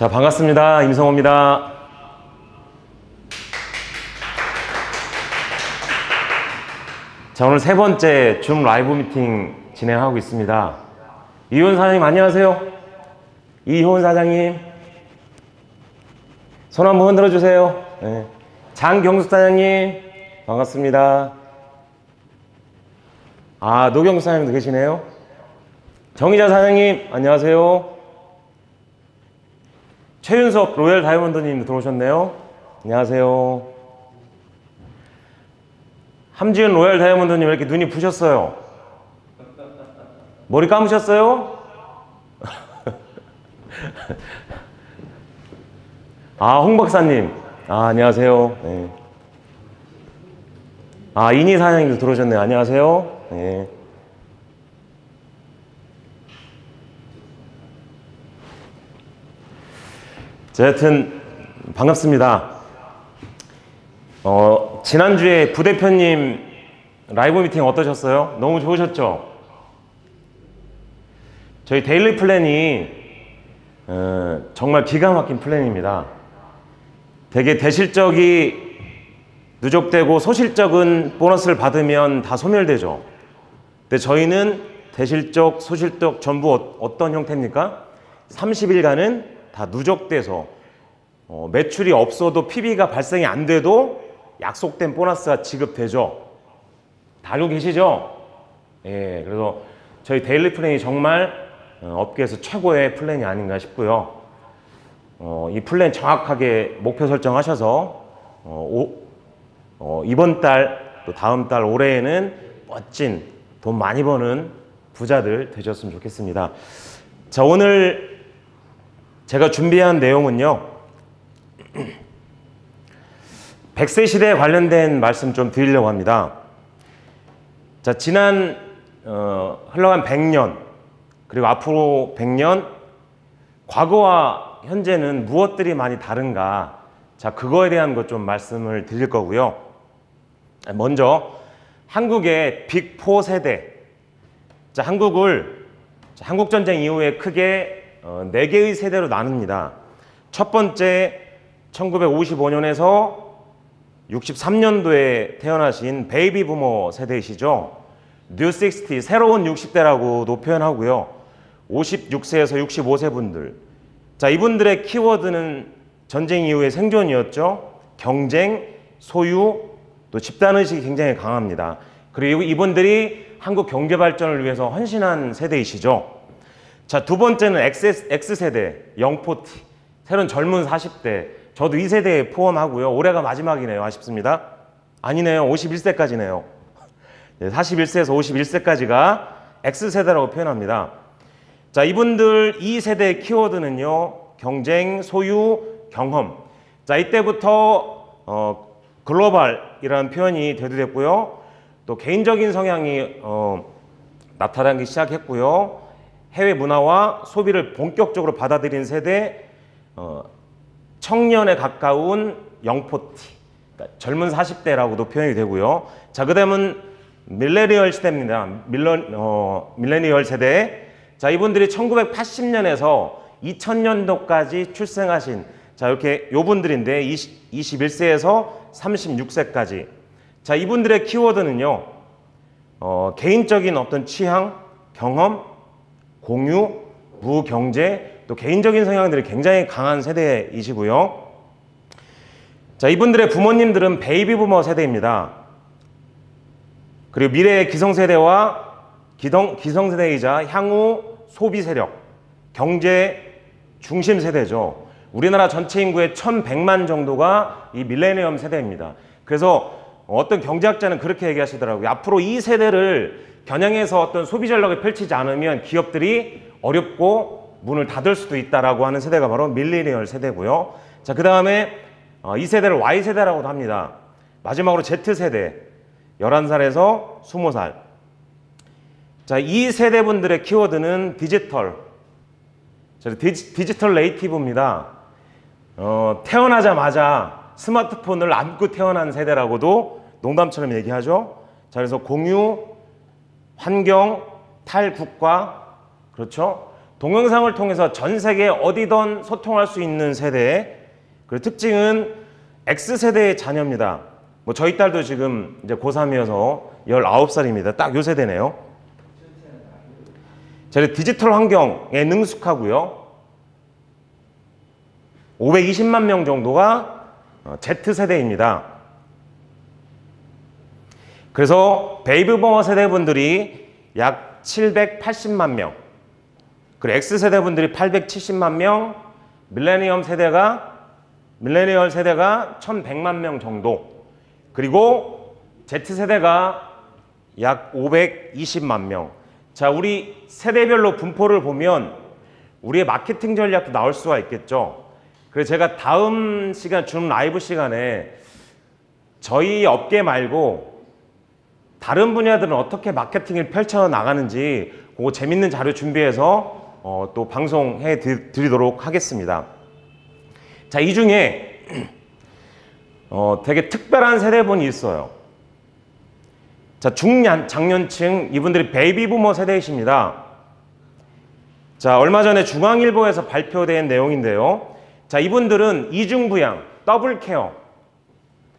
자, 반갑습니다. 임성호입니다. 자, 오늘 세 번째 줌 라이브 미팅 진행하고 있습니다. 이효은 사장님 안녕하세요. 이효은 사장님 손 한번 흔들어 주세요. 네. 장경숙 사장님 반갑습니다. 아, 노경숙 사장님도 계시네요. 정의자 사장님 안녕하세요. 최윤석 로열 다이아몬드님 들어오셨네요. 안녕하세요. 함지은 로열 다이아몬드님 왜 이렇게 눈이 부셨어요? 머리 감으셨어요? 아, 홍 박사님. 아, 안녕하세요. 네. 아, 이니 사장님도 들어오셨네요. 안녕하세요. 네. 자, 여튼 반갑습니다. 지난주에 부대표님 라이브 미팅 어떠셨어요? 너무 좋으셨죠? 저희 데일리 플랜이 정말 기가 막힌 플랜입니다. 되게 대실적이 누적되고 소실적은 보너스를 받으면 다 소멸되죠. 근데 저희는 대실적, 소실적 전부 어떤 형태입니까? 30일간은 다 누적돼서 매출이 없어도 PB가 발생이 안 돼도 약속된 보너스가 지급되죠. 다 알고 계시죠? 예, 그래서 저희 데일리 플랜이 정말 업계에서 최고의 플랜이 아닌가 싶고요. 이 플랜 정확하게 목표 설정하셔서 이번 달 또 다음 달 올해에는 멋진 돈 많이 버는 부자들 되셨으면 좋겠습니다. 자, 오늘 제가 준비한 내용은요, 100세 시대에 관련된 말씀 좀 드리려고 합니다. 자, 지난 흘러간 100년 그리고 앞으로 100년 과거와 현재는 무엇들이 많이 다른가, 자, 그거에 대한 것 좀 말씀을 드릴 거고요. 먼저 한국의 빅4 세대. 자, 한국을 한국전쟁 이후에 크게 4개의 세대로 나눕니다. 첫 번째 1955년에서 63년도에 태어나신 베이비 부머 세대이시죠. 뉴 60, 새로운 60대라고도 표현하고요. 56세에서 65세 분들. 자, 이분들의 키워드는 전쟁 이후의 생존이었죠. 경쟁, 소유, 또 집단의식이 굉장히 강합니다. 그리고 이분들이 한국 경제 발전을 위해서 헌신한 세대이시죠. 자, 두 번째는 X세대, 영포티, 새로운 젊은 40대. 저도 이 세대에 포함하고요. 올해가 마지막이네요. 아쉽습니다. 아니네요. 51세까지네요. 41세에서 51세까지가 X세대라고 표현합니다. 자, 이분들 이 세대의 키워드는요, 경쟁, 소유, 경험. 자, 이때부터 글로벌이라는 표현이 대두됐고요. 또 개인적인 성향이 나타나기 시작했고요. 해외 문화와 소비를 본격적으로 받아들인 세대, 청년에 가까운 영포티, 그러니까 젊은 40대라고도 표현이 되고요. 자, 그 다음은 밀레니얼 시대입니다. 밀레니얼 세대. 자, 이분들이 1980년에서 2000년도까지 출생하신, 자, 이렇게 요 분들인데 21세에서 36세까지. 자, 이분들의 키워드는요, 개인적인 어떤 취향, 경험, 공유, 무경제, 또 개인적인 성향들이 굉장히 강한 세대이시고요. 자, 이분들의 부모님들은 베이비 부머 세대입니다. 그리고 미래의 기성세대와 기성세대이자 향후 소비 세력, 경제 중심 세대죠. 우리나라 전체 인구의 1100만 정도가 이 밀레니엄 세대입니다. 그래서 어떤 경제학자는 그렇게 얘기하시더라고요. 앞으로 이 세대를 겨냥해서 어떤 소비 전략을 펼치지 않으면 기업들이 어렵고 문을 닫을 수도 있다라고 하는 세대가 바로 밀레니얼 세대고요. 자, 그 다음에 이 세대를 Y세대라고도 합니다. 마지막으로 Z세대, 11살에서 20살. 자, 이 세대분들의 키워드는 디지털, 디지털 네이티브입니다. 태어나자마자 스마트폰을 안고 태어난 세대라고도 농담처럼 얘기하죠. 자, 그래서 공유, 환경, 탈국가, 그렇죠? 동영상을 통해서 전 세계 어디든 소통할 수 있는 세대. 그리고 특징은 X세대의 자녀입니다. 뭐 저희 딸도 지금 이제 고3이어서 19살입니다. 딱 요 세대네요. 저희 디지털 환경에 능숙하고요. 520만 명 정도가 Z세대입니다. 그래서 베이비부머 세대분들이 약 780만 명, 그리고 X세대분들이 870만 명, 밀레니얼 세대가 1100만 명 정도, 그리고 Z세대가 약 520만 명. 자, 우리 세대별로 분포를 보면 우리의 마케팅 전략도 나올 수가 있겠죠. 그래서 제가 다음 시간 줌 라이브 시간에 저희 업계 말고 다른 분야들은 어떻게 마케팅을 펼쳐 나가는지 그거 재밌는 자료 준비해서 또 방송해 드리도록 하겠습니다. 자, 이 중에 되게 특별한 세대분이 있어요. 자, 중장년층, 이분들이 베이비부머 세대이십니다. 자, 얼마 전에 중앙일보에서 발표된 내용인데요. 자, 이분들은 이중부양, 더블케어.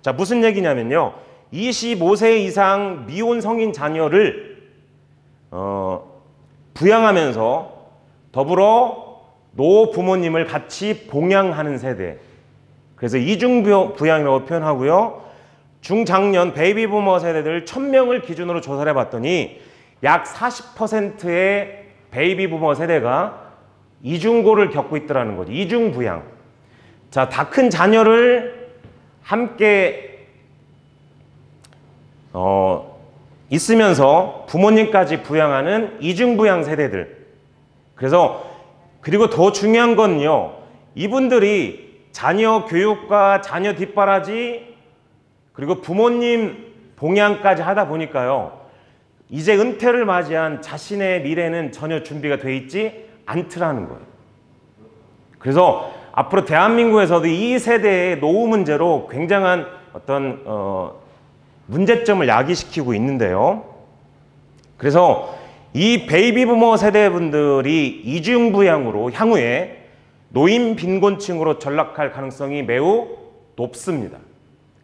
자, 무슨 얘기냐면요. 25세 이상 미혼 성인 자녀를 부양하면서 더불어 노 부모님을 같이 봉양하는 세대. 그래서 이중부양이라고 표현하고요. 중장년 베이비부머 세대들 1000명을 기준으로 조사를 해봤더니 약 40%의 베이비부머 세대가 이중고를 겪고 있더라는 거죠. 이중부양. 자, 다 큰 자녀를 함께 있으면서 부모님까지 부양하는 이중부양 세대들. 그래서 그리고 더 중요한 건요. 이분들이 자녀 교육과 자녀 뒷바라지 그리고 부모님 봉양까지 하다 보니까요. 이제 은퇴를 맞이한 자신의 미래는 전혀 준비가 돼 있지 않더라는 거예요. 그래서 앞으로 대한민국에서도 이 세대의 노후 문제로 굉장한 어떤 문제점을 야기시키고 있는데요. 그래서 이 베이비부머 세대분들이 이중부양으로 향후에 노인 빈곤층으로 전락할 가능성이 매우 높습니다.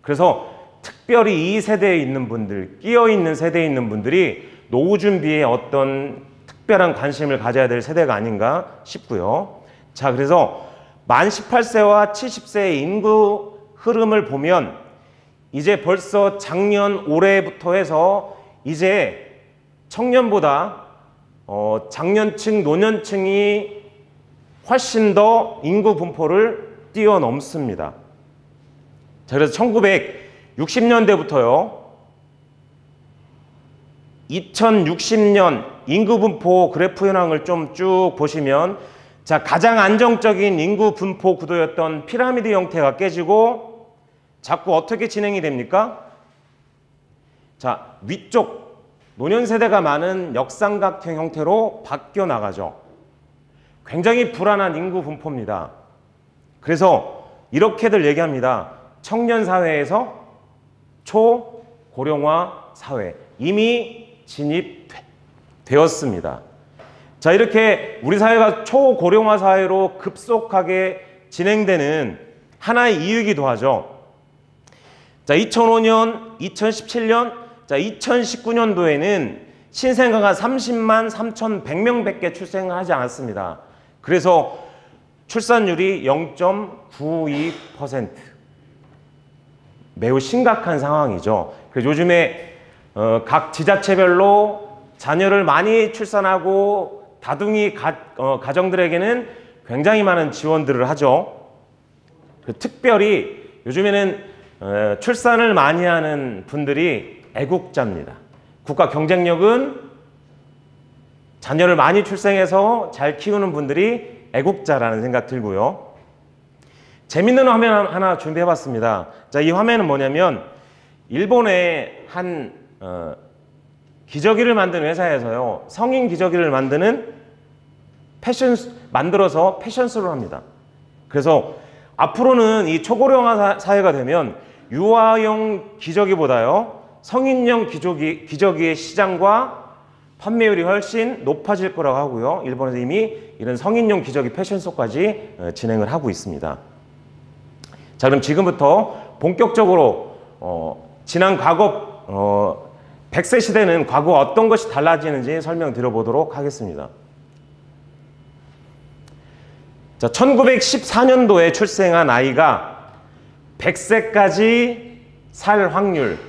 그래서 특별히 이 세대에 있는 분들, 끼어있는 세대에 있는 분들이 노후 준비에 어떤 특별한 관심을 가져야 될 세대가 아닌가 싶고요. 자, 그래서 만 18세와 70세의 인구 흐름을 보면 이제 벌써 작년 올해부터 해서 이제 청년보다 장년층, 노년층이 훨씬 더 인구 분포를 뛰어넘습니다. 자, 그래서 1960년대부터요. 2060년 인구 분포 그래프 현황을 좀 쭉 보시면 자, 가장 안정적인 인구 분포 구도였던 피라미드 형태가 깨지고 자꾸 어떻게 진행이 됩니까? 자, 위쪽 노년 세대가 많은 역삼각형 형태로 바뀌어 나가죠. 굉장히 불안한 인구 분포입니다. 그래서 이렇게들 얘기합니다. 청년 사회에서 초고령화 사회 이미 진입되었습니다. 자, 이렇게 우리 사회가 초고령화 사회로 급속하게 진행되는 하나의 이유이기도 하죠. 자, 2005년, 2017년, 자, 2019년도에는 신생아가 30만 3,100명밖에 출생을 하지 않았습니다. 그래서 출산율이 0.92%. 매우 심각한 상황이죠. 그래서 요즘에 각 지자체별로 자녀를 많이 출산하고 다둥이 가정들에게는 굉장히 많은 지원들을 하죠. 특별히 요즘에는 출산을 많이 하는 분들이 애국자입니다. 국가 경쟁력은 자녀를 많이 출생해서 잘 키우는 분들이 애국자라는 생각 들고요. 재밌는 화면 하나 준비해봤습니다. 자, 이 화면은 뭐냐면 일본의 한 기저귀를 만드는 회사에서요, 성인 기저귀를 만들어서 패션쇼를 합니다. 그래서 앞으로는 이 초고령화 사회가 되면 유아용 기저귀보다요, 성인용 기저귀의 시장과 판매율이 훨씬 높아질 거라고 하고요. 일본에서 이미 이런 성인용 기저귀 패션쇼까지 진행을 하고 있습니다. 자, 그럼 지금부터 본격적으로 지난 과거 100세 시대는 과거 어떤 것이 달라지는지 설명드려보도록 하겠습니다. 자, 1914년도에 출생한 아이가 100세까지 살 확률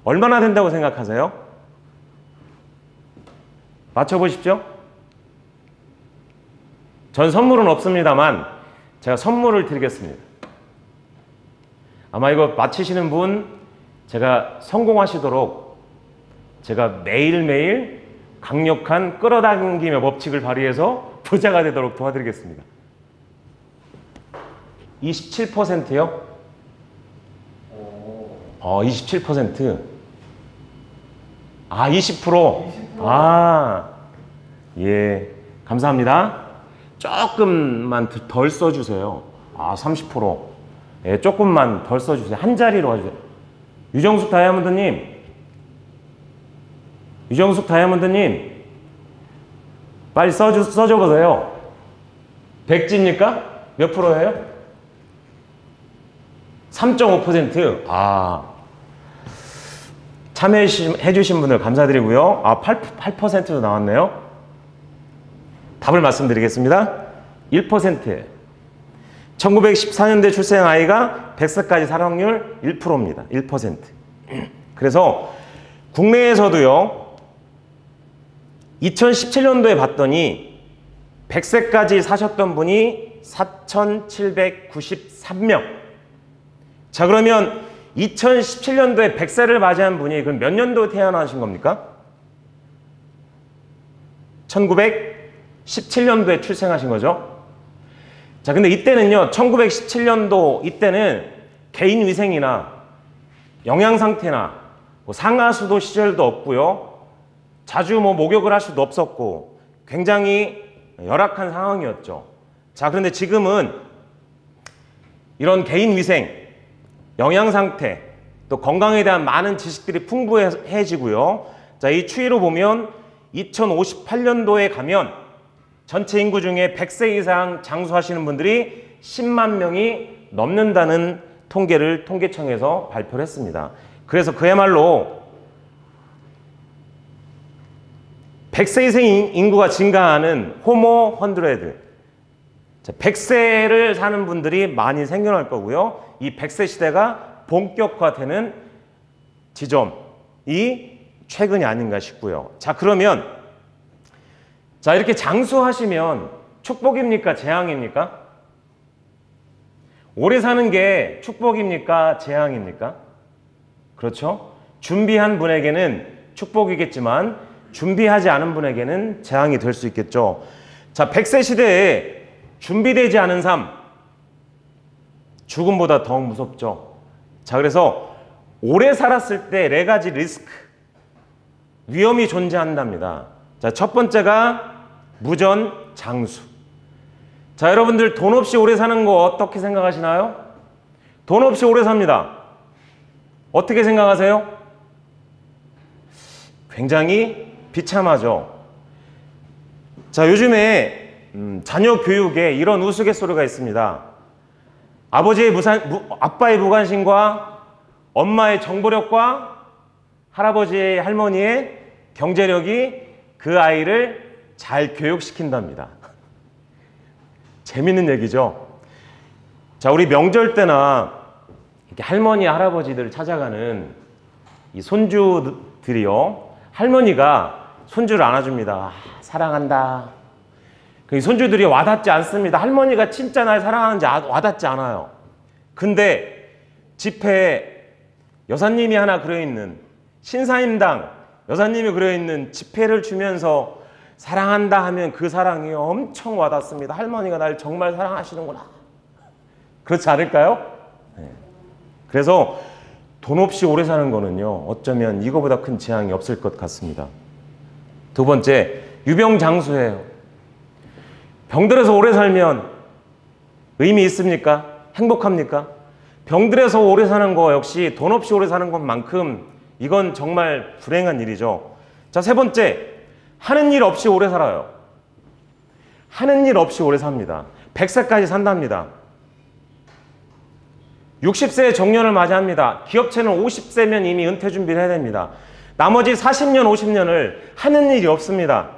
얼마나 된다고 생각하세요? 맞춰보십시오. 전 선물은 없습니다만 제가 선물을 드리겠습니다. 아마 이거 맞히시는 분 제가 성공하시도록 제가 매일매일 강력한 끌어당김의 법칙을 발휘해서 부자가 되도록 도와드리겠습니다. 27%요? 27%. 아, 20%. 아, 예. 감사합니다. 조금만 덜 써주세요. 아, 30%. 예, 조금만 덜 써주세요. 한 자리로 가주세요. 유정숙 다이아몬드님. 유정숙 다이아몬드님. 빨리 써줘보세요. 백지입니까? 몇 프로예요? 3.5%. 아. 참여해주신 분들 감사드리고요. 아, 8%도 나왔네요. 답을 말씀드리겠습니다. 1%. 1914년도에 출생한 아이가 100세까지 살 확률 1%입니다. 1%. 그래서 국내에서도요. 2017년도에 봤더니 100세까지 사셨던 분이 4,793명. 자, 그러면 2017년도에 100세를 맞이한 분이 그럼 몇 년도에 태어나신 겁니까? 1917년도에 출생하신 거죠. 자, 근데 이때는요, 1917년도 이때는 개인 위생이나 영양 상태나 뭐 상하수도 시절도 없고요. 자주 뭐 목욕을 할 수도 없었고 굉장히 열악한 상황이었죠. 자, 그런데 지금은 이런 개인 위생, 영양 상태, 또 건강에 대한 많은 지식들이 풍부해지고요. 자, 이 추이로 보면 2058년도에 가면 전체 인구 중에 100세 이상 장수하시는 분들이 10만 명이 넘는다는 통계를 통계청에서 발표를 했습니다. 그래서 그야말로 100세 이상 인구가 증가하는 호모 헌드레드, 100세를 사는 분들이 많이 생겨날 거고요. 이 100세 시대가 본격화되는 지점이 최근이 아닌가 싶고요. 자, 그러면 자, 이렇게 장수하시면 축복입니까? 재앙입니까? 오래 사는 게 축복입니까? 재앙입니까? 그렇죠? 준비한 분에게는 축복이겠지만 준비하지 않은 분에게는 재앙이 될 수 있겠죠. 자, 100세 시대에 준비되지 않은 삶, 죽음보다 더 무섭죠. 자, 그래서 오래 살았을 때 4가지 리스크, 위험이 존재한답니다. 자, 첫 번째가 무전 장수. 자, 여러분들 돈 없이 오래 사는 거 어떻게 생각하시나요? 돈 없이 오래 삽니다. 어떻게 생각하세요? 굉장히 비참하죠. 자, 요즘에 자녀 교육에 이런 우스갯소리가 있습니다. 아빠의 무관심과 엄마의 정보력과 할아버지의 할머니의 경제력이 그 아이를 잘 교육시킨답니다. 재밌는 얘기죠. 자, 우리 명절 때나 이렇게 할머니, 할아버지들을 찾아가는 이 손주들이요. 할머니가 손주를 안아줍니다. 아, 사랑한다. 그 손주들이 와닿지 않습니다. 할머니가 진짜 날 사랑하는지 와닿지 않아요. 근데 집회에 여사님이 하나 그려있는, 신사임당 여사님이 그려있는 지폐를 주면서 사랑한다 하면 그 사랑이 엄청 와닿습니다. 할머니가 날 정말 사랑하시는구나. 그렇지 않을까요? 네. 그래서 돈 없이 오래 사는 거는요, 어쩌면 이거보다 큰 재앙이 없을 것 같습니다. 두 번째, 유병장수예요. 병들어서 오래 살면 의미 있습니까? 행복합니까? 병들어서 오래 사는 거 역시 돈 없이 오래 사는 것만큼 이건 정말 불행한 일이죠. 자, 세 번째, 하는 일 없이 오래 살아요. 하는 일 없이 오래 삽니다. 100세까지 산답니다. 60세에 정년을 맞이합니다. 기업체는 50세면 이미 은퇴 준비를 해야 됩니다. 나머지 40년, 50년을 하는 일이 없습니다.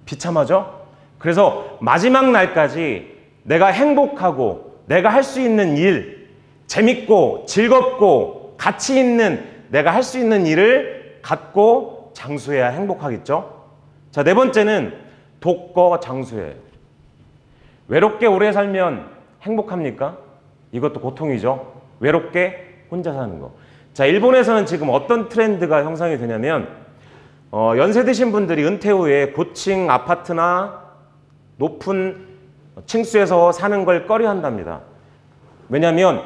비참하죠? 그래서 마지막 날까지 내가 행복하고 내가 할 수 있는 일, 재밌고 즐겁고 가치 있는 내가 할 수 있는 일을 갖고 장수해야 행복하겠죠? 자, 네 번째는 독거장수예요. 외롭게 오래 살면 행복합니까? 이것도 고통이죠. 외롭게 혼자 사는 거. 자, 일본에서는 지금 어떤 트렌드가 형성이 되냐면 연세 드신 분들이 은퇴 후에 고층 아파트나 높은 층수에서 사는 걸 꺼려한답니다. 왜냐하면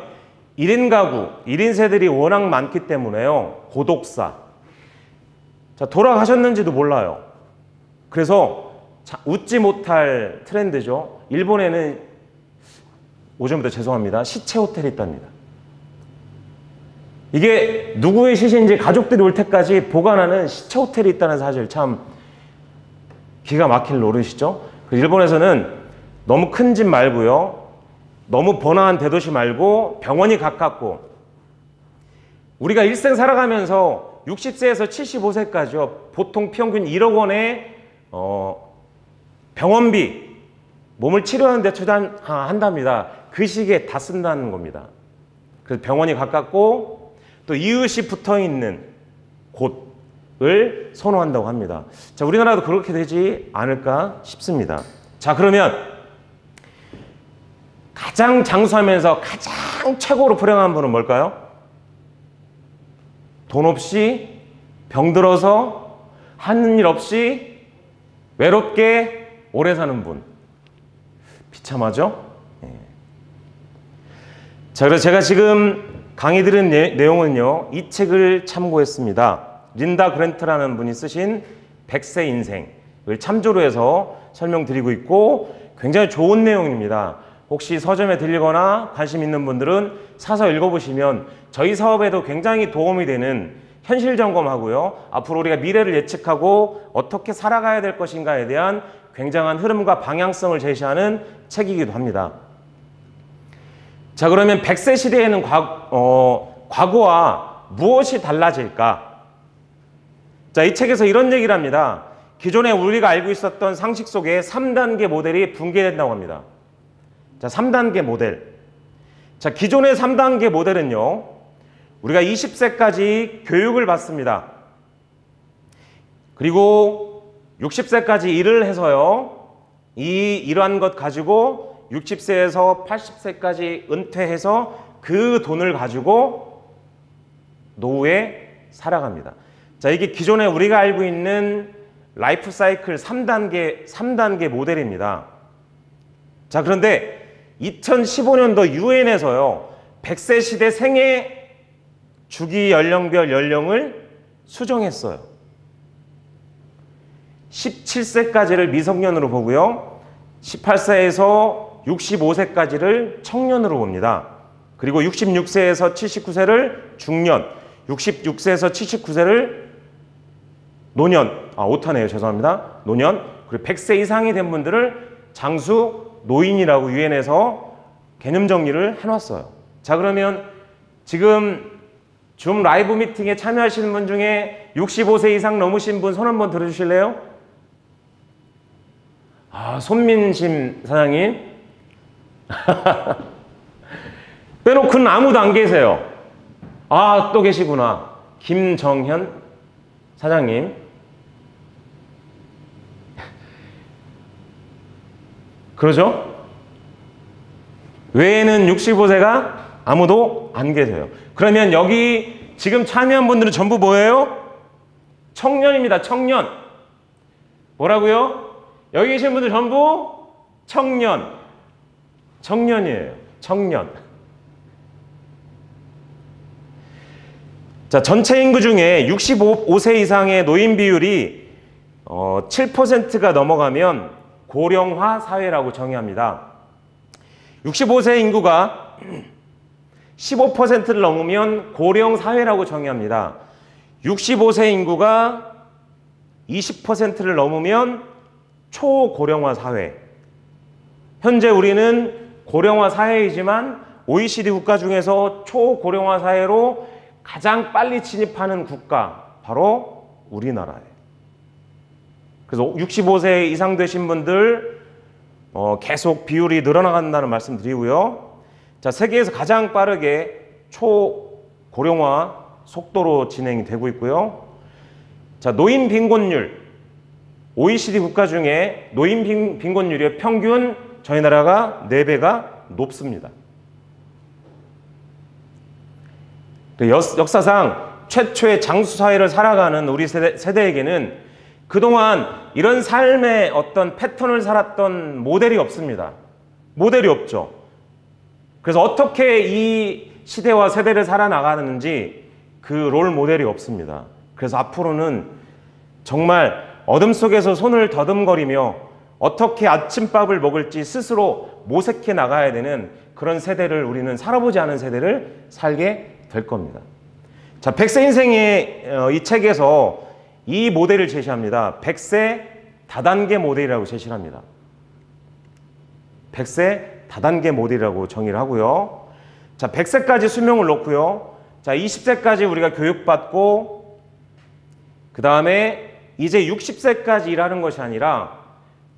1인 가구, 1인 세들이 워낙 많기 때문에요. 고독사. 자, 돌아가셨는지도 몰라요. 그래서 웃지 못할 트렌드죠. 일본에는 오전부터 죄송합니다. 시체 호텔이 있답니다. 이게 누구의 시신인지 가족들이 올 때까지 보관하는 시체 호텔이 있다는 사실 참 기가 막힐 노릇이죠. 일본에서는 너무 큰 집 말고요. 너무 번화한 대도시 말고 병원이 가깝고 우리가 일생 살아가면서 60세에서 75세까지요. 보통 평균 1억 원의 병원비, 몸을 치료하는 데 투자한답니다. 그 시기에 다 쓴다는 겁니다. 그래서 병원이 가깝고 또 이웃이 붙어있는 곳을 선호한다고 합니다. 자, 우리나라도 그렇게 되지 않을까 싶습니다. 자, 그러면 가장 장수하면서 가장 최고로 불행한 분은 뭘까요? 돈 없이 병들어서 하는 일 없이 외롭게 오래 사는 분. 비참하죠? 자, 그래서 제가 지금 강의 들은 내용은요, 이 책을 참고했습니다. 린다 그랜트라는 분이 쓰신 100세 인생을 참조로 해서 설명드리고 있고 굉장히 좋은 내용입니다. 혹시 서점에 들리거나 관심 있는 분들은 사서 읽어보시면 저희 사업에도 굉장히 도움이 되는 현실 점검하고요. 앞으로 우리가 미래를 예측하고 어떻게 살아가야 될 것인가에 대한 굉장한 흐름과 방향성을 제시하는 책이기도 합니다. 자, 그러면 100세 시대에는 과거와 무엇이 달라질까? 자, 이 책에서 이런 얘기를 합니다. 기존에 우리가 알고 있었던 상식 속에 3단계 모델이 붕괴된다고 합니다. 자, 3단계 모델. 자, 기존의 3단계 모델은요, 우리가 20세까지 교육을 받습니다. 그리고 60세까지 일을 해서요, 이러한 것 가지고 60세에서 80세까지 은퇴해서 그 돈을 가지고 노후에 살아갑니다. 자, 이게 기존에 우리가 알고 있는 라이프 사이클 3단계 모델입니다. 자, 그런데 2015년도 유엔에서요, 100세 시대 생애 주기 연령별 연령을 수정했어요. 17세까지를 미성년으로 보고요, 18세에서 65세까지를 청년으로 봅니다. 그리고 66세에서 79세를 중년, 66세에서 79세를 노년, 오타네요. 죄송합니다. 노년, 그리고 100세 이상이 된 분들을 장수 노인이라고 유엔에서 개념 정리를 해놨어요. 자, 그러면 지금 줌 라이브 미팅에 참여하시는 분 중에 65세 이상 넘으신 분 손 한번 들어주실래요? 손민심 사장님. 빼놓고는 아무도 안 계세요. 또 계시구나. 김정현 사장님. 그러죠? 외에는 65세가 아무도 안 계세요. 그러면 여기 지금 참여한 분들은 전부 뭐예요? 청년입니다. 청년. 뭐라고요? 여기 계신 분들 전부 청년. 청년이에요. 청년. 자, 전체 인구 중에 65세 이상의 노인 비율이 7%가 넘어가면 고령화 사회라고 정의합니다. 65세 인구가 15%를 넘으면 고령 사회라고 정의합니다. 65세 인구가 20%를 넘으면 초고령화 사회. 현재 우리는 고령화 사회이지만 OECD 국가 중에서 초고령화 사회로 가장 빨리 진입하는 국가, 바로 우리나라예요. 그래서 65세 이상 되신 분들 계속 비율이 늘어나간다는 말씀 드리고요. 자, 세계에서 가장 빠르게 초고령화 속도로 진행이 되고 있고요. 자, 노인 빈곤율. OECD 국가 중에 노인 빈곤율이 평균 저희 나라가 4배가 높습니다. 역사상 최초의 장수 사회를 살아가는 우리 세대에게는 그동안 이런 삶의 어떤 패턴을 살았던 모델이 없습니다. 모델이 없죠. 그래서 어떻게 이 시대와 세대를 살아나가는지 그 롤 모델이 없습니다. 그래서 앞으로는 정말 어둠 속에서 손을 더듬거리며 어떻게 아침밥을 먹을지 스스로 모색해 나가야 되는 그런 세대를, 우리는 살아보지 않은 세대를 살게 될 겁니다. 자, 100세 인생의 이 책에서 이 모델을 제시합니다. 100세 다단계 모델이라고 제시를 합니다. 100세 다단계 모델이라고 정의를 하고요. 자, 100세까지 수명을 놓고요. 자, 20세까지 우리가 교육받고 그 다음에 이제 60세까지 일하는 것이 아니라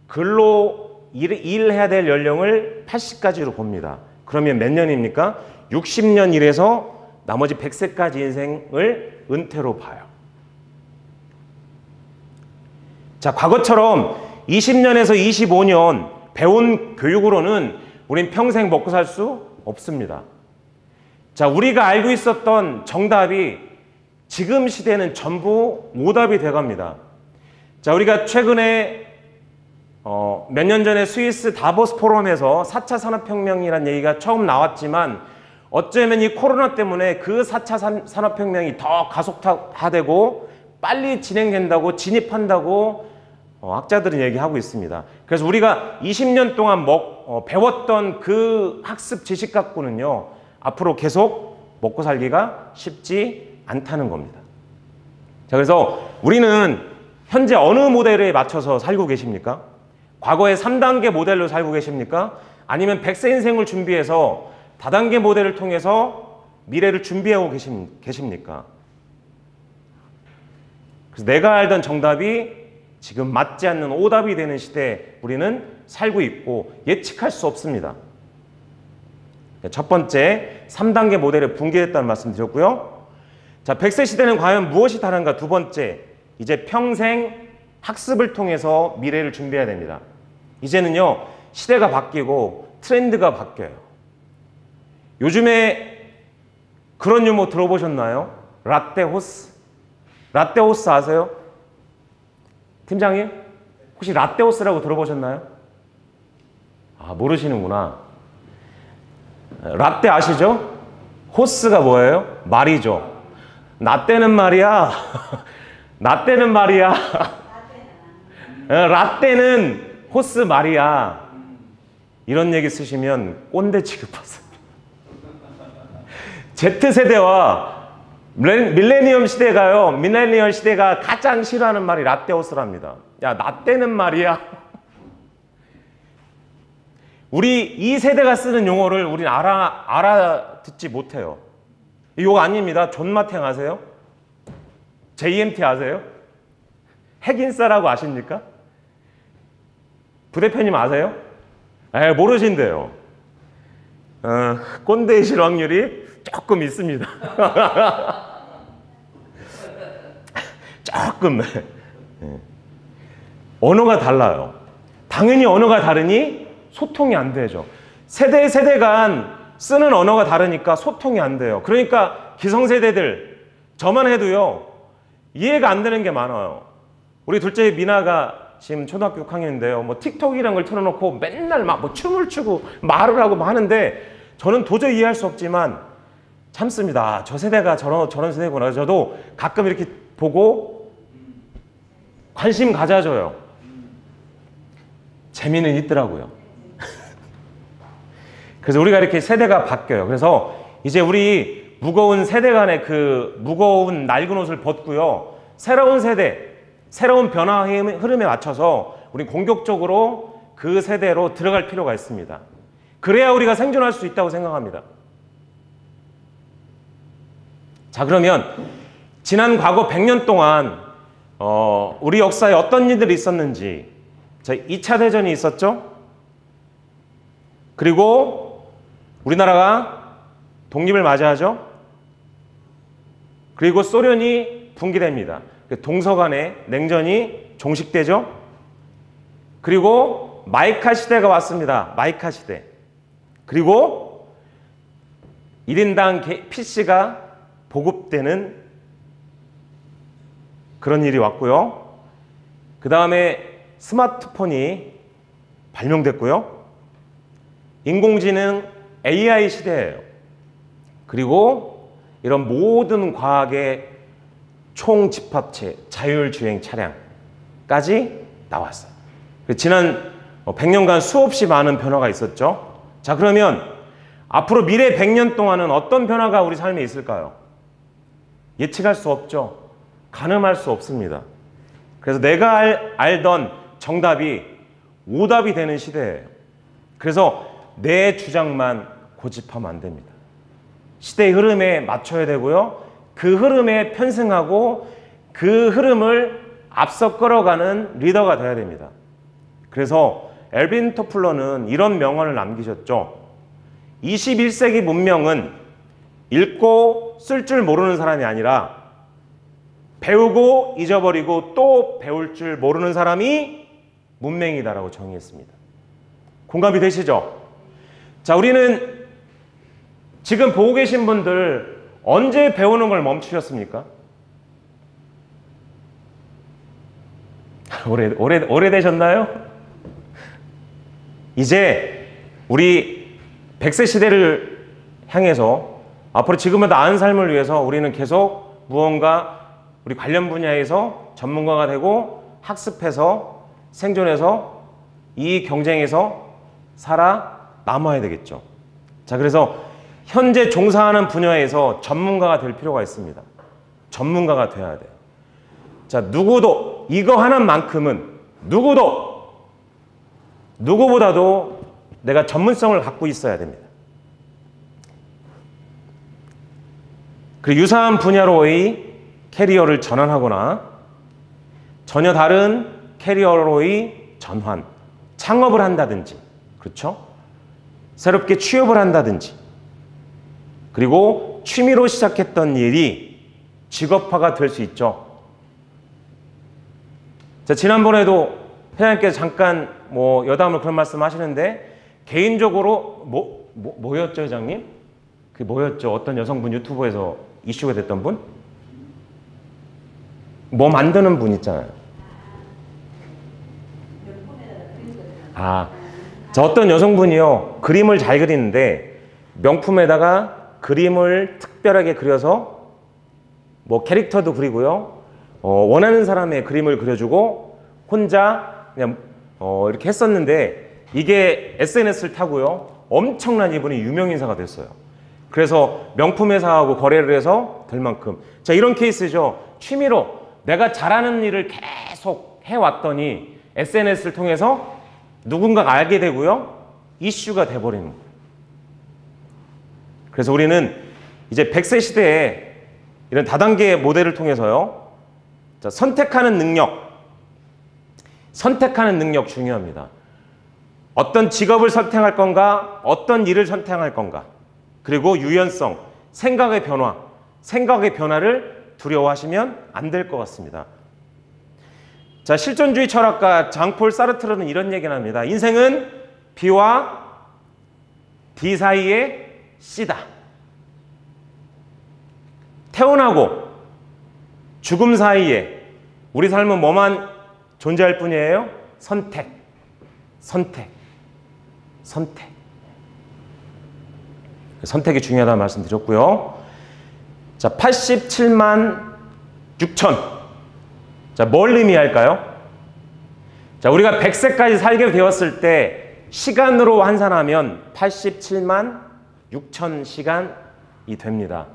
근로 일해야 될 연령을 80까지로 봅니다. 그러면 몇 년입니까? 60년 일해서 나머지 100세까지 인생을 은퇴로 봐요. 자, 과거처럼 20년에서 25년 배운 교육으로는 우린 평생 먹고 살 수 없습니다. 자, 우리가 알고 있었던 정답이 지금 시대는 전부 오답이 돼갑니다. 자, 우리가 최근에 몇 년 전에 스위스 다보스 포럼에서 4차 산업혁명이라는 얘기가 처음 나왔지만 어쩌면 이 코로나 때문에 그 4차 산업혁명이 더 가속화되고 빨리 진행된다고, 진입한다고 학자들은 얘기하고 있습니다. 그래서 우리가 20년 동안 배웠던 그 학습 지식 갖고는요, 앞으로 계속 먹고 살기가 쉽지 않다는 겁니다. 자, 그래서 우리는 현재 어느 모델에 맞춰서 살고 계십니까? 과거의 3단계 모델로 살고 계십니까? 아니면 100세 인생을 준비해서 다단계 모델을 통해서 미래를 준비하고 계십니까? 그래서 내가 알던 정답이 지금 맞지 않는 오답이 되는 시대에 우리는 살고 있고 예측할 수 없습니다. 첫 번째, 3단계 모델에 붕괴됐다는 말씀 드렸고요. 자, 100세 시대는 과연 무엇이 다른가? 두 번째, 이제 평생 학습을 통해서 미래를 준비해야 됩니다. 이제는요, 시대가 바뀌고 트렌드가 바뀌어요. 요즘에 그런 유머 들어보셨나요? 라떼 호스. 라떼 호스 아세요? 팀장님? 혹시 라떼 호스라고 들어보셨나요? 아, 모르시는구나. 라떼 아시죠? 호스가 뭐예요? 말이죠. 라떼는 말이야. 라떼는 말이야. 라떼는 호스 말이야. 이런 얘기 쓰시면 꼰대 취급받습니다. Z세대와 밀레니엄 시대가요, 밀레니얼 시대가 가장 싫어하는 말이 라떼 호스랍니다. 야, 라떼는 말이야. 우리 이 세대가 쓰는 용어를 우리는 알아듣지 못해요. 이거 아닙니다. 존마탱 아세요? JMT 아세요? 핵인싸라고 아십니까? 부대표님 아세요? 모르신대요. 꼰대이실 확률이 조금 있습니다. 조금. 언어가 달라요. 당연히 언어가 다르니 소통이 안 되죠. 세대 간 쓰는 언어가 다르니까 소통이 안 돼요. 그러니까 기성세대들, 저만 해도요, 이해가 안 되는 게 많아요. 우리 둘째 미나가 지금 초등학교 6학년인데요. 뭐 틱톡이란 걸 틀어놓고 맨날 막 뭐 춤을 추고 말을 하고 하는데 저는 도저히 이해할 수 없지만 참습니다. 저 세대가 저런 세대구나. 저도 가끔 이렇게 보고 관심 가져줘요. 재미는 있더라고요. 그래서 우리가 이렇게 세대가 바뀌어요. 그래서 이제 우리 무거운 세대 간의 그 무거운 낡은 옷을 벗고요. 새로운 세대, 새로운 변화의 흐름에 맞춰서 우리 공격적으로 그 세대로 들어갈 필요가 있습니다. 그래야 우리가 생존할 수 있다고 생각합니다. 자, 그러면 지난 과거 100년 동안 우리 역사에 어떤 일들이 있었는지, 자, 2차 대전이 있었죠. 그리고 우리나라가 독립을 맞이하죠. 그리고 소련이 붕괴됩니다. 동서간의 냉전이 종식되죠. 그리고 마이카 시대가 왔습니다. 마이카 시대. 그리고 1인당 PC가 보급되는 그런 일이 왔고요. 그 다음에 스마트폰이 발명됐고요. 인공지능 AI 시대예요. 그리고 이런 모든 과학의 총집합체, 자율주행 차량까지 나왔어요. 지난 100년간 수없이 많은 변화가 있었죠. 자, 그러면 앞으로 미래 100년 동안은 어떤 변화가 우리 삶에 있을까요? 예측할 수 없죠. 가늠할 수 없습니다. 그래서 내가 알던 정답이 오답이 되는 시대예요. 그래서 내 주장만 고집하면 안 됩니다. 시대의 흐름에 맞춰야 되고요. 그 흐름에 편승하고 그 흐름을 앞서 끌어가는 리더가 되어야 됩니다. 그래서 엘빈 토플러는 이런 명언을 남기셨죠. 21세기 문명은 읽고 쓸 줄 모르는 사람이 아니라 배우고 잊어버리고 또 배울 줄 모르는 사람이 문맹이다라고 정의했습니다. 공감이 되시죠? 자, 우리는 지금 보고 계신 분들 언제 배우는 걸 멈추셨습니까? 오래되셨나요? 이제 우리 100세 시대를 향해서 앞으로 지금보다 나은 삶을 위해서 우리는 계속 무언가 우리 관련 분야에서 전문가가 되고 학습해서 생존해서 이 경쟁에서 살아남아야 되겠죠. 자, 그래서 현재 종사하는 분야에서 전문가가 될 필요가 있습니다. 전문가가 돼야 돼요. 자, 누구도 이거 하나만큼은 누구보다도 내가 전문성을 갖고 있어야 됩니다. 그리고 유사한 분야로의 캐리어를 전환하거나 전혀 다른 캐리어로의 전환, 창업을 한다든지, 그렇죠? 새롭게 취업을 한다든지, 그리고 취미로 시작했던 일이 직업화가 될 수 있죠. 자, 지난번에도 회장님께서 잠깐 여담으로 그런 말씀 하시는데, 개인적으로 뭐였죠, 회장님? 그 뭐였죠? 어떤 여성분 유튜브에서 이슈가 됐던 분? 뭐 만드는 분 있잖아요. 자, 어떤 여성분이요, 그림을 잘 그리는데 명품에다가 그림을 특별하게 그려서 캐릭터도 그리고요, 원하는 사람의 그림을 그려주고 혼자 그냥 이렇게 했었는데, 이게 SNS를 타고요 엄청난 이분이 유명인사가 됐어요. 그래서 명품 회사하고 거래를 해서 될 만큼. 자, 이런 케이스죠. 취미로 내가 잘하는 일을 계속 해왔더니 SNS를 통해서 누군가가 알게 되고요, 이슈가 돼버리는 거예요. 그래서 우리는 이제 100세 시대에 이런 다단계 모델을 통해서요, 자, 선택하는 능력 중요합니다. 어떤 직업을 선택할 건가, 어떤 일을 선택할 건가, 그리고 유연성, 생각의 변화를 두려워하시면 안 될 것 같습니다. 자, 실존주의 철학가 장폴 사르트르는 이런 얘기를 합니다. 인생은 B와 D 사이의 C다. 태어나고 죽음 사이에 우리 삶은 뭐만 존재할 뿐이에요? 선택. 선택이 중요하다는 말씀 드렸고요. 자, 87만 6천. 자, 뭘 의미할까요? 자, 우리가 100세까지 살게 되었을 때 시간으로 환산하면 87만 6천 시간이 됩니다.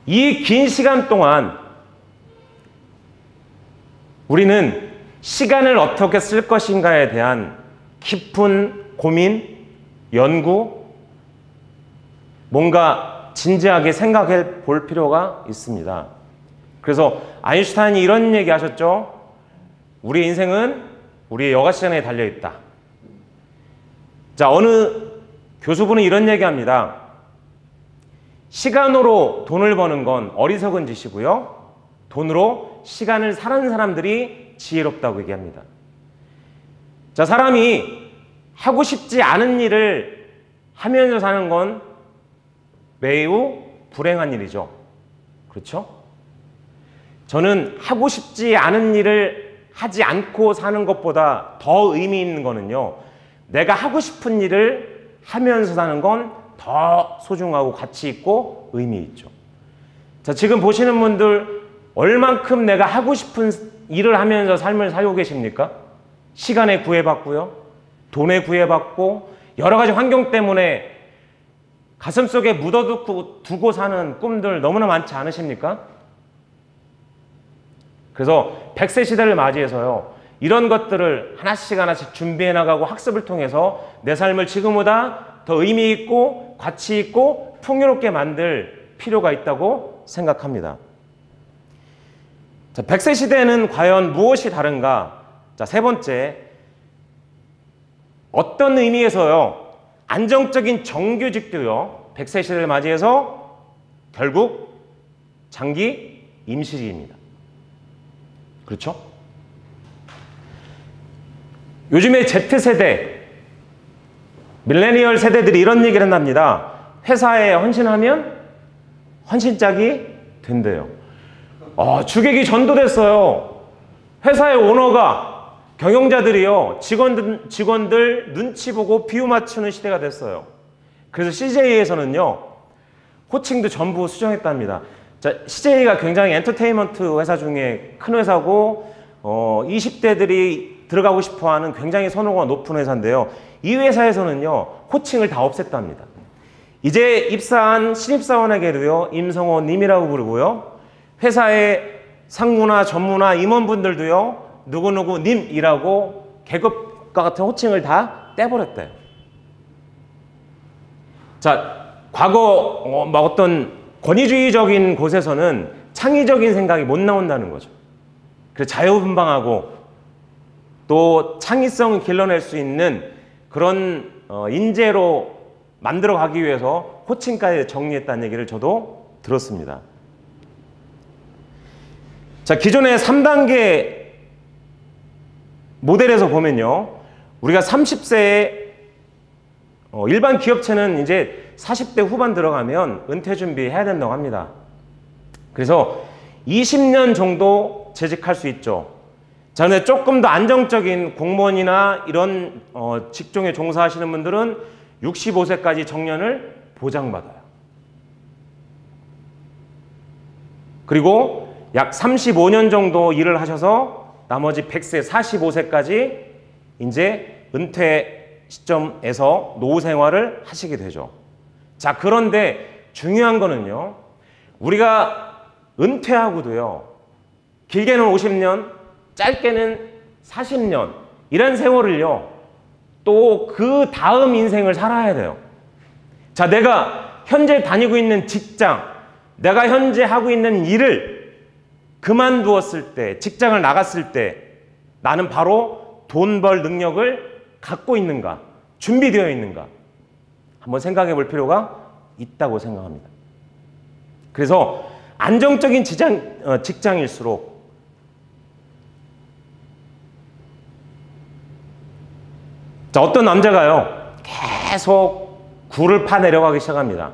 이 긴 시간 동안 우리는 시간을 어떻게 쓸 것인가에 대한 깊은 고민, 연구, 뭔가 진지하게 생각해 볼 필요가 있습니다. 그래서 아인슈타인이 이런 얘기 하셨죠. 우리 인생은 우리의 여가 시간에 달려있다. 자, 어느 교수분은 이런 얘기 합니다. 시간으로 돈을 버는 건 어리석은 짓이고요. 돈으로 시간을 사는 사람들이 지혜롭다고 얘기합니다. 자, 사람이 하고 싶지 않은 일을 하면서 사는 건 매우 불행한 일이죠. 그렇죠? 저는 하고 싶지 않은 일을 하지 않고 사는 것보다 더 의미 있는 거는요, 내가 하고 싶은 일을 하면서 사는 건 더 소중하고 가치 있고 의미 있죠. 자, 지금 보시는 분들 얼만큼 내가 하고 싶은 일을 하면서 삶을 살고 계십니까? 시간에 구애받고요, 돈에 구애받고 여러 가지 환경 때문에 가슴속에 묻어두고 사는 꿈들 너무나 많지 않으십니까? 그래서 100세 시대를 맞이해서요, 이런 것들을 하나씩 하나씩 준비해 나가고 학습을 통해서 내 삶을 지금보다 더 의미 있고 가치 있고 풍요롭게 만들 필요가 있다고 생각합니다. 자, 100세 시대에는 과연 무엇이 다른가? 자, 세 번째, 어떤 의미에서요, 안정적인 정규직도요, 100세 시대를 맞이해서 결국 장기 임실입니다. 그렇죠? 요즘에 Z세대, 밀레니얼 세대들이 이런 얘기를 한답니다. 회사에 헌신하면 헌신짝이 된대요. 주객이 전도됐어요. 회사의 오너가, 경영자들이요, 직원들 눈치 보고 비유 맞추는 시대가 됐어요. 그래서 CJ에서는요, 호칭도 전부 수정했답니다. 자, CJ가 굉장히 엔터테인먼트 회사 중에 큰 회사고, 20대들이 들어가고 싶어하는 굉장히 선호가 높은 회사인데요. 이 회사에서는요, 호칭을 다 없앴답니다. 이제 입사한 신입사원에게도요, 임성호 님이라고 부르고요, 회사의 상무나 전무나 임원분들도요, 누구누구 님이라고 계급과 같은 호칭을 다 떼버렸대요. 자, 과거 어떤 권위주의적인 곳에서는 창의적인 생각이 못 나온다는 거죠. 그래서 자유분방하고 또 창의성을 길러낼 수 있는 그런 인재로 만들어가기 위해서 호칭까지 정리했다는 얘기를 저도 들었습니다. 자, 기존의 3단계 모델에서 보면요, 우리가 30세에 일반 기업체는 이제 40대 후반 들어가면 은퇴 준비해야 된다고 합니다. 그래서 20년 정도 재직할 수 있죠. 자, 근데 조금 더 안정적인 공무원이나 이런 직종에 종사하시는 분들은 65세까지 정년을 보장받아요. 그리고 약 35년 정도 일을 하셔서 나머지 100세, 45세까지 이제 은퇴 시점에서 노후 생활을 하시게 되죠. 자, 그런데 중요한 거는요, 우리가 은퇴하고도요, 길게는 50년, 짧게는 40년, 이런 세월을요, 또 그 다음 인생을 살아야 돼요. 자, 내가 현재 다니고 있는 직장, 내가 현재 하고 있는 일을 그만두었을 때, 직장을 나갔을 때 나는 바로 돈 벌 능력을 갖고 있는가, 준비되어 있는가, 한번 생각해 볼 필요가 있다고 생각합니다. 그래서 안정적인 직장일수록 자, 어떤 남자가요, 계속 굴을 파 내려가기 시작합니다.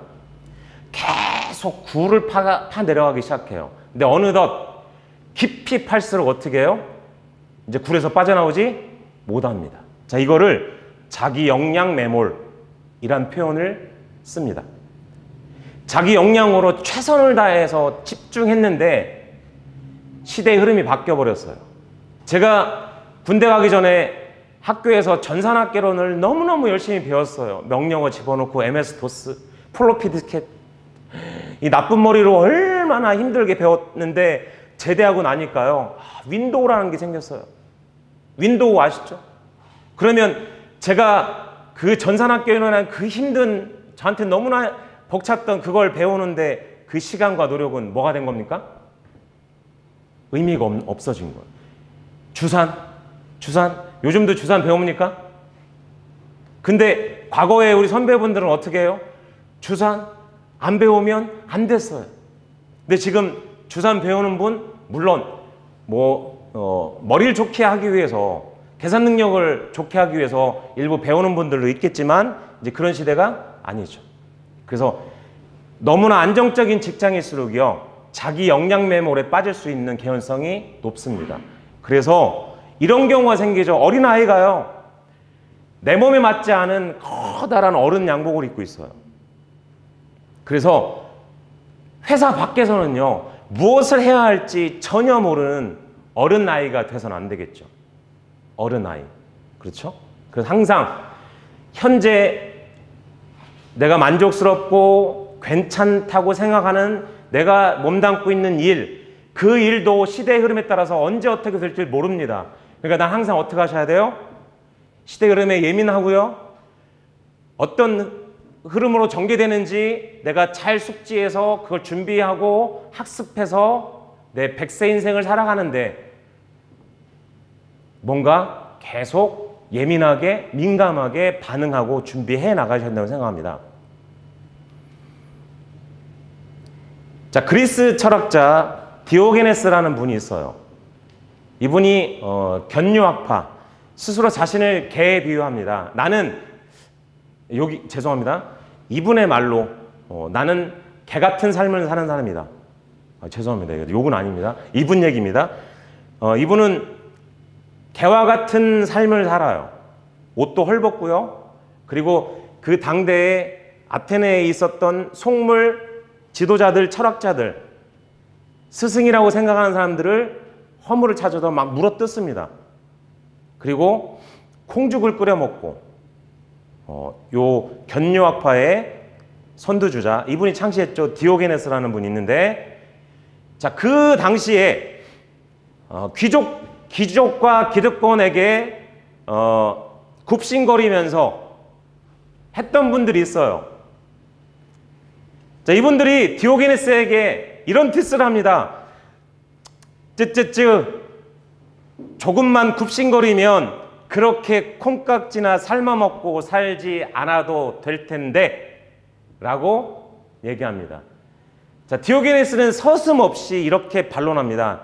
계속 굴을 파 내려가기 시작해요. 근데 어느덧 깊이 팔수록 어떻게 해요? 이제 굴에서 빠져나오지 못합니다. 자, 이거를 자기 역량 매몰이란 표현을 씁니다. 자기 역량으로 최선을 다해서 집중했는데 시대의 흐름이 바뀌어버렸어요. 제가 군대 가기 전에 학교에서 전산학개론을 너무너무 열심히 배웠어요. 명령어 집어넣고 MS-DOS, 플로피 디스켓, 이 나쁜 머리로 얼마나 힘들게 배웠는데 제대하고 나니까요. 윈도우라는 게 생겼어요. 윈도우 아시죠? 그러면 제가 그 전산학교에는 그 힘든 저한테 너무나 벅찼던 그걸 배우는데 그 시간과 노력은 뭐가 된 겁니까? 의미가 없어진 거예요. 주산? 요즘도 주산 배웁니까? 근데 과거에 우리 선배분들은 어떻게 해요? 주산 안 배우면 안 됐어요. 근데 지금 주산 배우는 분 물론 머리를 좋게 하기 위해서 계산 능력을 좋게 하기 위해서 일부 배우는 분들도 있겠지만 이제 그런 시대가 아니죠. 그래서 너무나 안정적인 직장일수록요 자기 역량 매몰에 빠질 수 있는 개연성이 높습니다. 그래서 이런 경우가 생기죠. 어린아이가요 내 몸에 맞지 않은 커다란 어른 양복을 입고 있어요. 그래서 회사 밖에서는요 무엇을 해야 할지 전혀 모르는 어른아이가 돼서는 안 되겠죠. 어른아이. 그렇죠? 그래서 항상 현재 내가 만족스럽고 괜찮다고 생각하는 내가 몸담고 있는 일, 그 일도 시대의 흐름에 따라서 언제 어떻게 될지 모릅니다. 그러니까 난 항상 어떻게 하셔야 돼요? 시대 흐름에 예민하고요. 어떤 흐름으로 전개되는지 내가 잘 숙지해서 그걸 준비하고 학습해서 내 100세 인생을 살아가는데 뭔가 계속 예민하게 민감하게 반응하고 준비해 나가셔야 된다고 생각합니다. 자, 그리스 철학자 디오게네스라는 분이 있어요. 이분이 견유학파, 스스로 자신을 개에 비유합니다. 나는 죄송합니다. 이분의 말로 나는 개 같은 삶을 사는 사람이다. 죄송합니다. 욕은 아닙니다. 이분 얘기입니다. 이분은 개와 같은 삶을 살아요. 옷도 헐벗고요. 그리고 그 당대에 아테네에 있었던 속물 지도자들, 철학자들, 스승이라고 생각하는 사람들을 허물을 찾아서 막 물어뜯습니다. 그리고 콩죽을 끓여 먹고 요 견유학파의 선두주자, 이분이 창시했죠. 디오게네스라는 분이 있는데, 자, 그 당시에 귀족과 기득권에게 굽신거리면서 했던 분들이 있어요. 자, 이분들이 디오게네스에게 이런 디스를 합니다. 조금만 굽신거리면 그렇게 콩깍지나 삶아먹고 살지 않아도 될 텐데 라고 얘기합니다. 자, 디오게네스는 서슴없이 이렇게 반론합니다.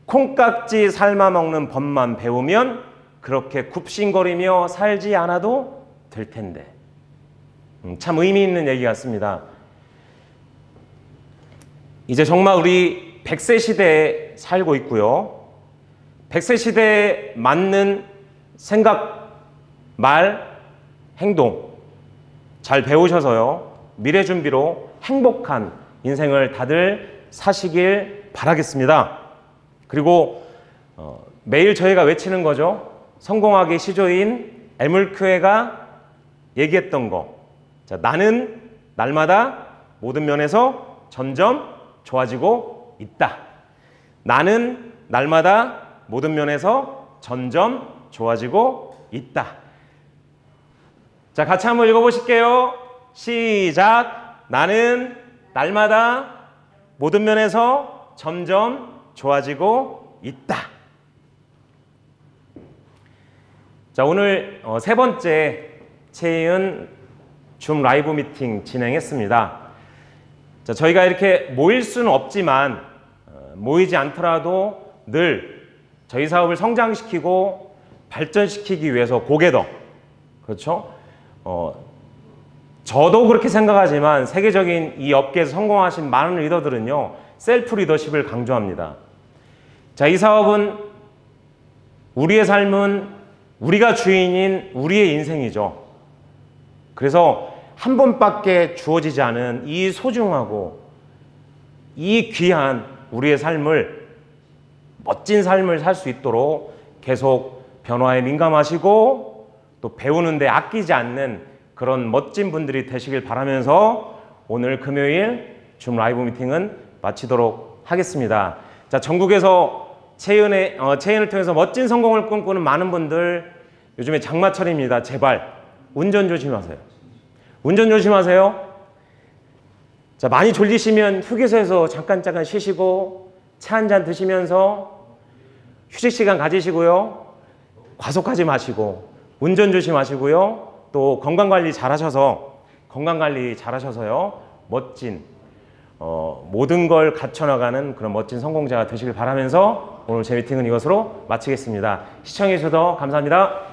콩깍지 삶아먹는 법만 배우면 그렇게 굽신거리며 살지 않아도 될 텐데. 참 의미 있는 얘기 같습니다. 이제 정말 우리 100세 시대에 살고 있고요. 100세 시대에 맞는 생각, 말, 행동 잘 배우셔서요. 미래 준비로 행복한 인생을 다들 사시길 바라겠습니다. 그리고 매일 저희가 외치는 거죠. 성공하기 시조인 애물큐에가 얘기했던 거. 자, 나는 날마다 모든 면에서 점점 좋아지고 있다. 나는 날마다 모든 면에서 점점 좋아지고 있다. 자, 같이 한번 읽어보실게요. 시작. 나는 날마다 모든 면에서 점점 좋아지고 있다. 자, 오늘 세 번째 채이은 줌 라이브 미팅 진행했습니다. 자, 저희가 이렇게 모일 수는 없지만 모이지 않더라도 늘 저희 사업을 성장시키고 발전시키기 위해서 고개더, 그렇죠? 저도 그렇게 생각하지만 세계적인 이 업계에서 성공하신 많은 리더들은요, 셀프 리더십을 강조합니다. 자, 이 사업은 우리의 삶은 우리가 주인인 우리의 인생이죠. 그래서 한 번밖에 주어지지 않은 이 소중하고 이 귀한 우리의 삶을, 멋진 삶을 살 수 있도록 계속 변화에 민감하시고 또 배우는데 아끼지 않는 그런 멋진 분들이 되시길 바라면서 오늘 금요일 줌 라이브 미팅은 마치도록 하겠습니다. 자, 전국에서 체인을 통해서 멋진 성공을 꿈꾸는 많은 분들, 요즘에 장마철입니다. 제발 운전 조심하세요. 운전 조심하세요. 자, 많이 졸리시면 휴게소에서 잠깐 쉬시고 차 한 잔 드시면서 휴식 시간 가지시고요. 과속하지 마시고 운전 조심하시고요. 또 건강관리 잘하셔서요. 멋진 모든 걸 갖춰나가는 그런 멋진 성공자가 되시길 바라면서 오늘 제 미팅은 이것으로 마치겠습니다. 시청해 주셔서 감사합니다.